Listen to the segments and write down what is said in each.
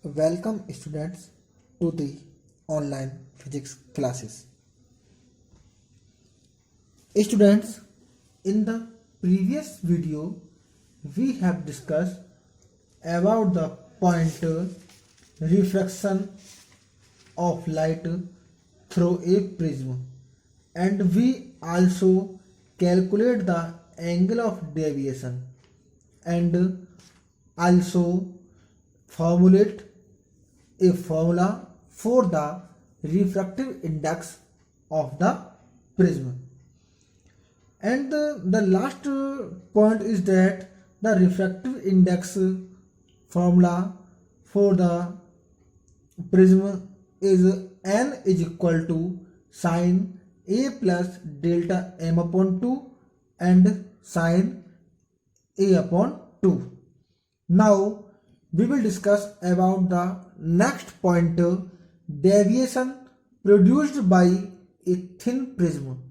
Welcome students to the online physics classes. Students, in the previous video we have discussed about the point refraction of light through a prism, and we also calculate the angle of deviation and also formulate a formula for the refractive index of the prism. And the last point is that the refractive index formula for the prism is n is equal to sin a plus delta m upon 2 and sin a upon 2. Now we will discuss about the next point, deviation produced by a thin prism.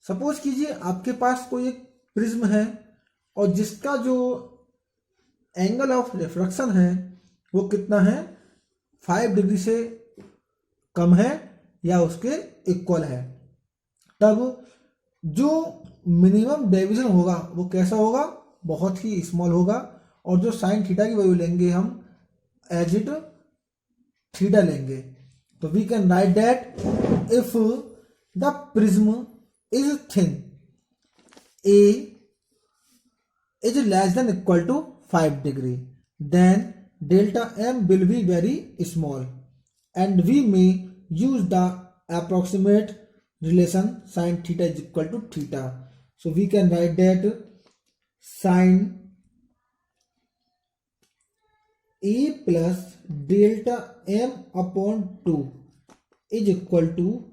Suppose कीजिए आपके पास कोई एक prism है और जिसका जो angle of refraction है वो कितना है, 5 डिग्री से कम है या उसके इक्वल है, तब जो मिनिमम डेविएशन होगा वो कैसा होगा, बहुत ही स्मॉल होगा। और जो साइन थीटा की वैल्यू लेंगे हम एज इट थीटा लेंगे। तो we can write that if the prism is thin, A is less than equal to 5 degree, then delta m will be very small and we may use the approximate relation sin theta is equal to theta. So we can write that sin A plus delta m upon 2 is equal to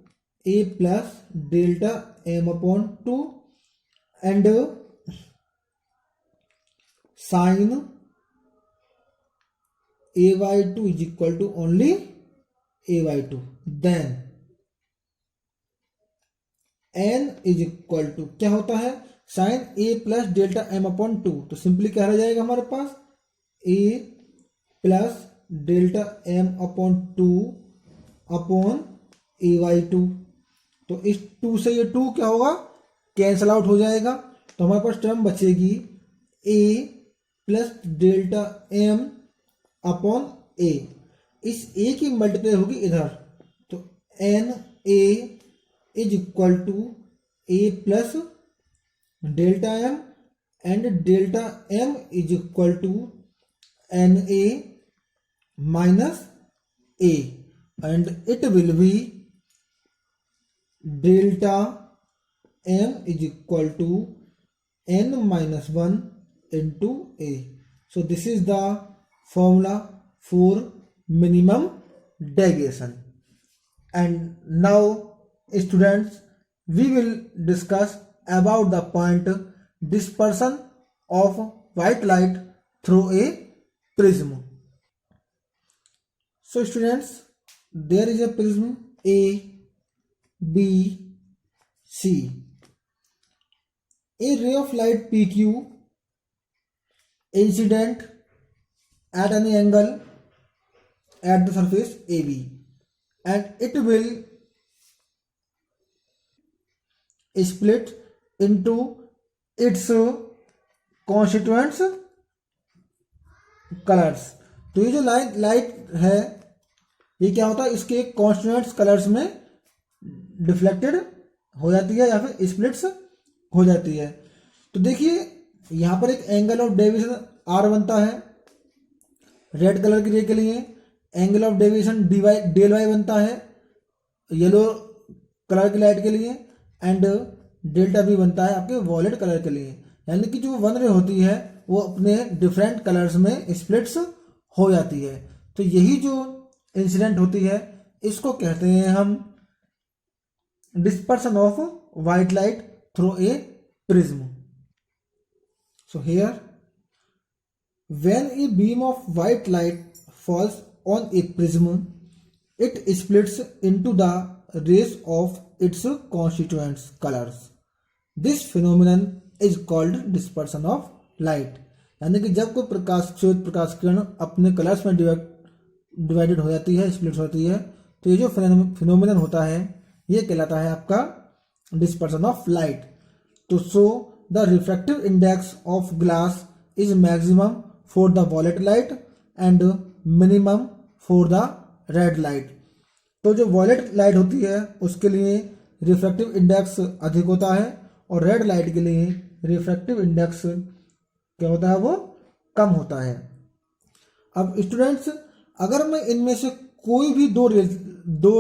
A plus delta m upon 2 and sin a by 2 is equal to only a by 2. Then n is equal to क्या होता है, sin a plus delta m upon 2। तो simply क्या रह जाएगा हमारे पास, a plus delta m upon 2 upon a by 2। तो इस 2 से ये 2 क्या होगा, कैंसल आउट हो जाएगा। तो हमारे पास टर्म बचेगी a plus delta m upon a। इस a की मल्टीप्लाई होगी इधर, तो n a is equal to a plus delta m and delta m is equal to n a minus a and it will be delta m is equal to n minus 1 into a. So this is the formula for minimum deviation. And now students, we will discuss about the point dispersion of white light through a prism. So students, there is a prism A, B, C. A ray of light PQ incident at any angle at the surface AB, and it will split into its constituents colors. तो ये जो light है ये क्या होता है, इसके constituents colours में डिफ्लेक्टेड हो जाती है या फिर स्प्लिट्स हो जाती है। तो देखिए यहाँ पर एक एंगल ऑफ डेविएशन R बनता है रेड कलर की रे के लिए, angle of deviation del y बनता है येलो कलर की लाइट के लिए, एंड डेल्टा भी बनता है आपके वॉलेट कलर के लिए। यानी कि जो वन रे होती है वो अपने डिफरेंट कलर्स में स्प्लिट्स हो जाती है। तो यही जो इंसिडेंट होती है इसको कहते हैं हम dispersion of white light through a prism. So here, when a beam of white light falls on a prism, it splits into the rays of its constituents colors. This phenomenon is called dispersion of light. यानी कि जब कोई प्रकाश श्वेत प्रकाश किरण अपने colours में divided हो जाती है, स्प्लिट होती है, तो ये जो फिनोमिनन होता है ये कहलाता है आपका डिस्पर्सन ऑफ लाइट। तो so the refractive index of glass is maximum for the violet light and minimum for the red light. तो जो वॉलेट लाइट होती है उसके लिए रिफ्रैक्टिव इंडेक्स अधिक होता है और रेड लाइट के लिए रिफ्रैक्टिव इंडेक्स क्या होता है, वो कम होता है। अब स्टूडेंट्स, अगर मैं इनमें से कोई भी दो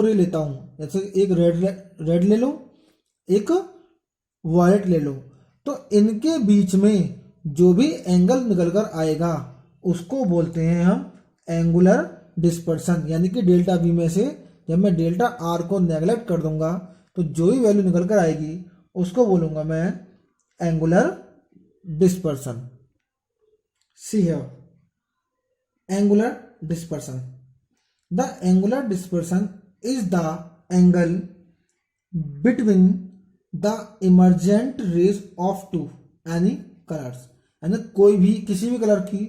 रे लेता हूँ, जैसे एक रेड ले लो, एक वॉलेट ले लो, तो इनके बीच में जो भी एंगल निकल कर आएगा उसको बोलते हैं हम एंगुलर डिस्पर्सन। यानी कि डेल्टा वी में से जब मैं डेल्टा आर को नेगलेक्ट कर दूंगा तो जो भी वैल्यू निकल कर आएगी उसको बोलूंगा मैं angular dispersion. See here angular dispersion. The angular dispersion is the angle between the emergent rays of two any colors. यानी कोई भी किसी भी कलर की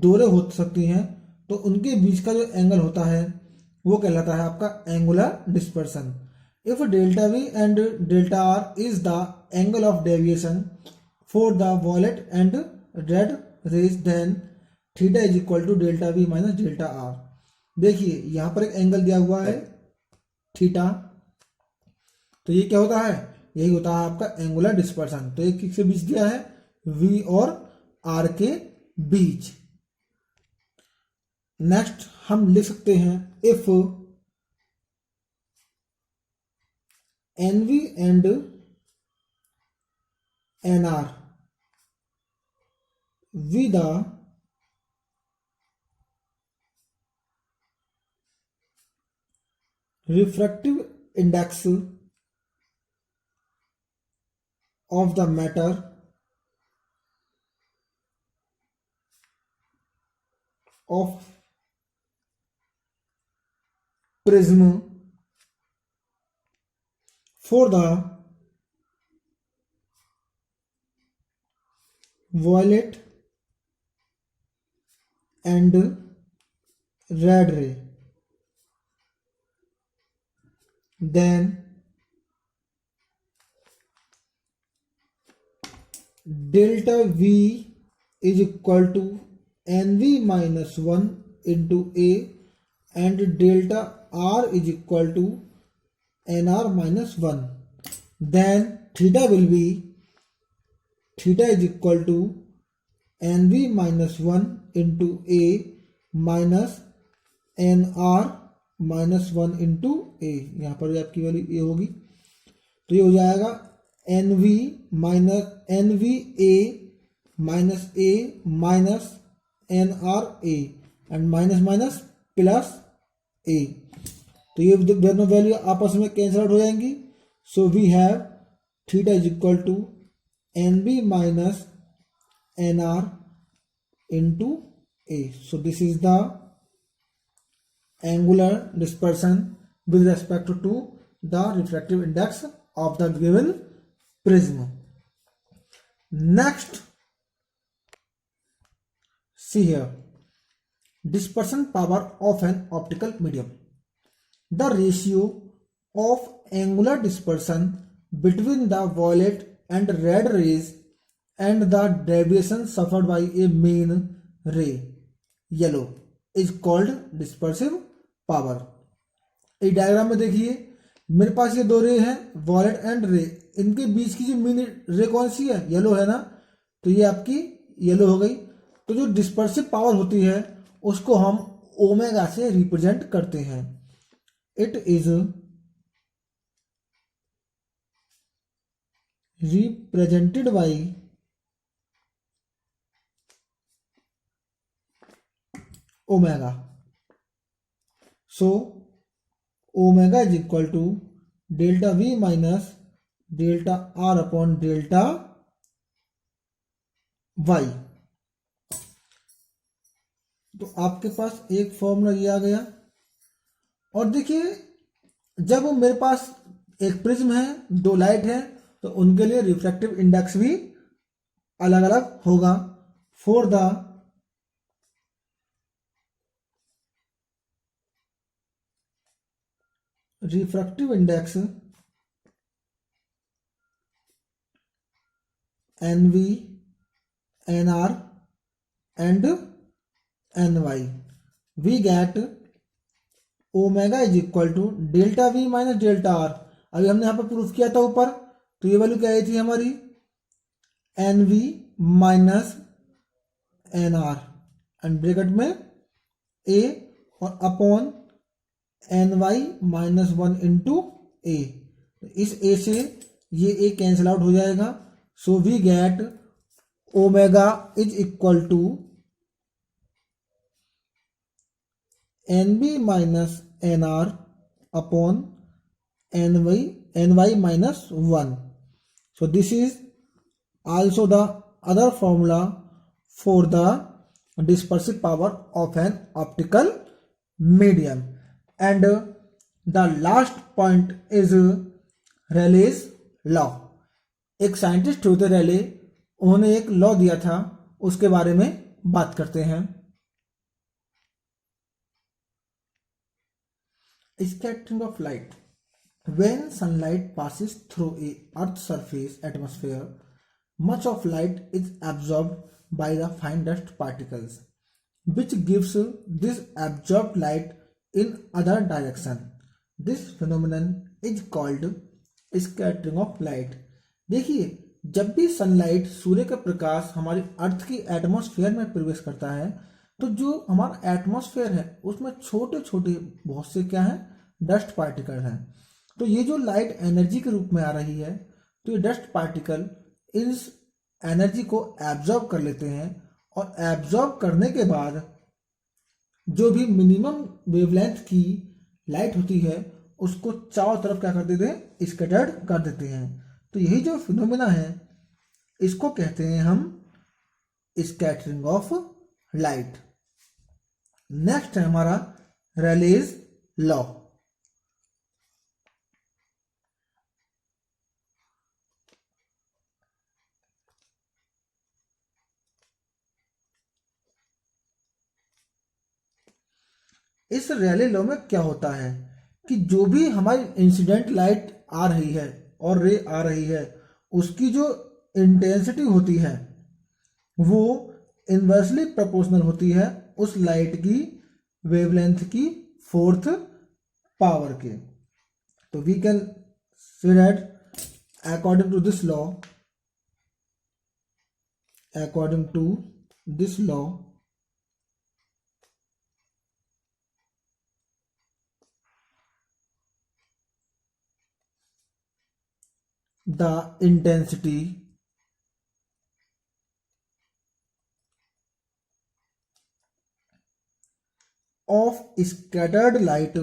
दो रे हो सकती हैं तो उनके बीच का जो एंगल होता है वो कहलाता है आपका angular dispersion. If delta v and delta r is the angle of deviation for the violet and red rays then theta is equal to delta we minus delta r. देखिए यहां पर एक एंगल दिया हुआ है थीटा, तो ये क्या होता है, यही होता है आपका एंगुलर डिस्पर्सन। तो एक किसके बीच दिया है, वी और आर के बीच। नेक्स्ट हम लिख सकते हैं if n V and n R V the refractive index of the matter of prism for the violet and red ray, then delta V is equal to NV minus 1 into A and delta R is equal to NR minus 1. Then theta will be theta is equal to NV minus 1 into A minus NR minus 1 into A. यहाँ पर भी आपकी value ए होगी, तो ये हो जाएगा N V A minus N R A and minus minus plus A. तो ये दोनों वैल्यू आपस में कैंसिल आउट हो जाएंगी। So we have theta is equal to N B minus N R into A. So this is the angular dispersion with respect to the refractive index of the given prism. Next, see here dispersion power of an optical medium. The ratio of angular dispersion between the violet and red rays and the deviation suffered by a main ray yellow is called dispersive power. इस diagram में देखिए मेरे पास ये दो रे हैं wallet and रे, इनके बीच की जो मीन रे कौन सी है, येलो है ना, तो ये आपकी येलो हो गई। तो जो डिस्पर्सिव पावर होती है उसको हम ओमेगा से रिप्रेजेंट करते हैं। It is represented by omega. So omega is equal to delta V minus delta R upon delta Y। तो आपके पास एक फॉर्मूला ये आ गया। और देखिए जब मेरे पास एक प्रिज्म है, दो लाइट है, तो उनके लिए रिफ्रैक्टिव इंडेक्स भी अलग अलग होगा। for the refractive index NV, NR and NY, we get omega is equal to delta we minus delta R. अभी हमने यहाँ पर प्रूफ किया था ऊपर, तो ये वैल्यू क्या आई थी हमारी, N V minus N R and bracket में ए और upon N Y minus one into A. इस ए से ये ए कैंसिल आउट हो जाएगा, so we get omega is equal to N B minus N R upon N Y minus one. So this is also the other formula for the dispersive power of an optical medium. And the last point is Rayleigh's law. एक scientist होते रेले, उन्होंने एक law दिया था, उसके बारे में बात करते हैं। Scattering of light. When sunlight passes through a earth surface atmosphere, much of light is absorbed by the fine dust particles, which gives this absorbed light in other direction. This phenomenon is called scattering of light. देखिए, जब भी sunlight, सूर्य का प्रकाश हमारी अर्थ की atmosphere में प्रवेश करता है, तो जो हमारा एटमॉस्फेयर है उसमें छोटे छोटे बहुत से क्या हैं, डस्ट पार्टिकल हैं। तो ये जो लाइट एनर्जी के रूप में आ रही है, तो ये डस्ट पार्टिकल इस एनर्जी को एब्जॉर्ब कर लेते हैं, और एब्जॉर्ब करने के बाद जो भी मिनिमम वेवलेंथ की लाइट होती है उसको चारों तरफ क्या कर देते हैं, स्कैटर्ड कर देते हैं। तो यही जो फिनोमेना है इसको कहते हैं हम स्कैटरिंग ऑफ लाइट। नेक्स्ट है हमारा रेलेज लॉ। इस रेले लॉ में क्या होता है कि जो भी हमारी इंसिडेंट लाइट आ रही है और रे आ रही है, उसकी जो इंटेंसिटी होती है वो इन्वर्सली प्रोपोर्शनल होती है उस लाइट की वेवलेंथ की फोर्थ पावर के। तो we can say that according to this law, the intensity of scattered light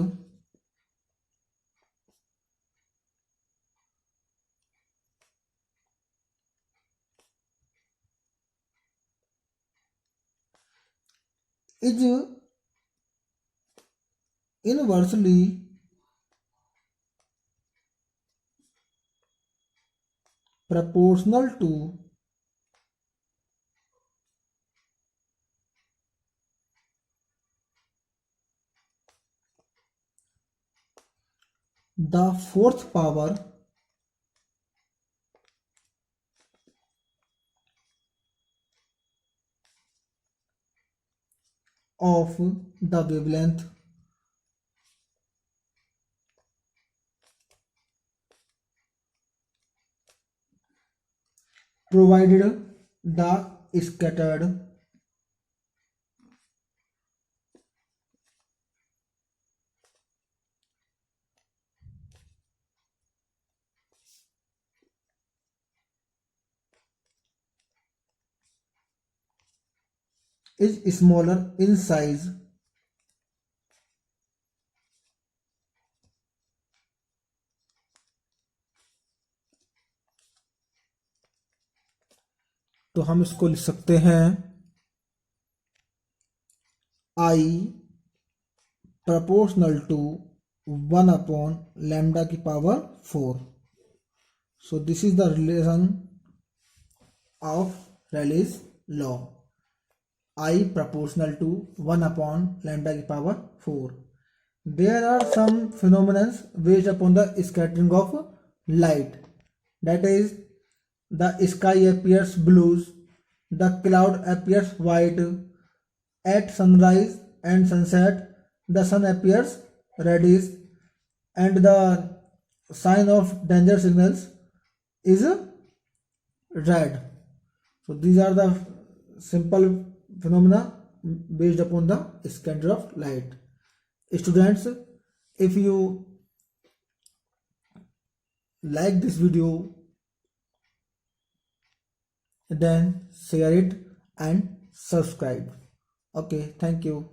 is inversely proportional to the fourth power of the wavelength provided the scattered is smaller in size तो हम इसको लिख सकते हैं I proportional to 1 upon lambda की power 4। So this is the relation of Rayleigh's law. I proportional to 1 upon lambda की power 4. There are some phenomena based upon the scattering of light. That is, the sky appears blue, the cloud appears white. At sunrise and sunset, the sun appears reddish, and the sign of danger signals is red. So these are the simple phenomena based upon the scatter of light. Students, if you like this video, then share it and subscribe. Okay, thank you.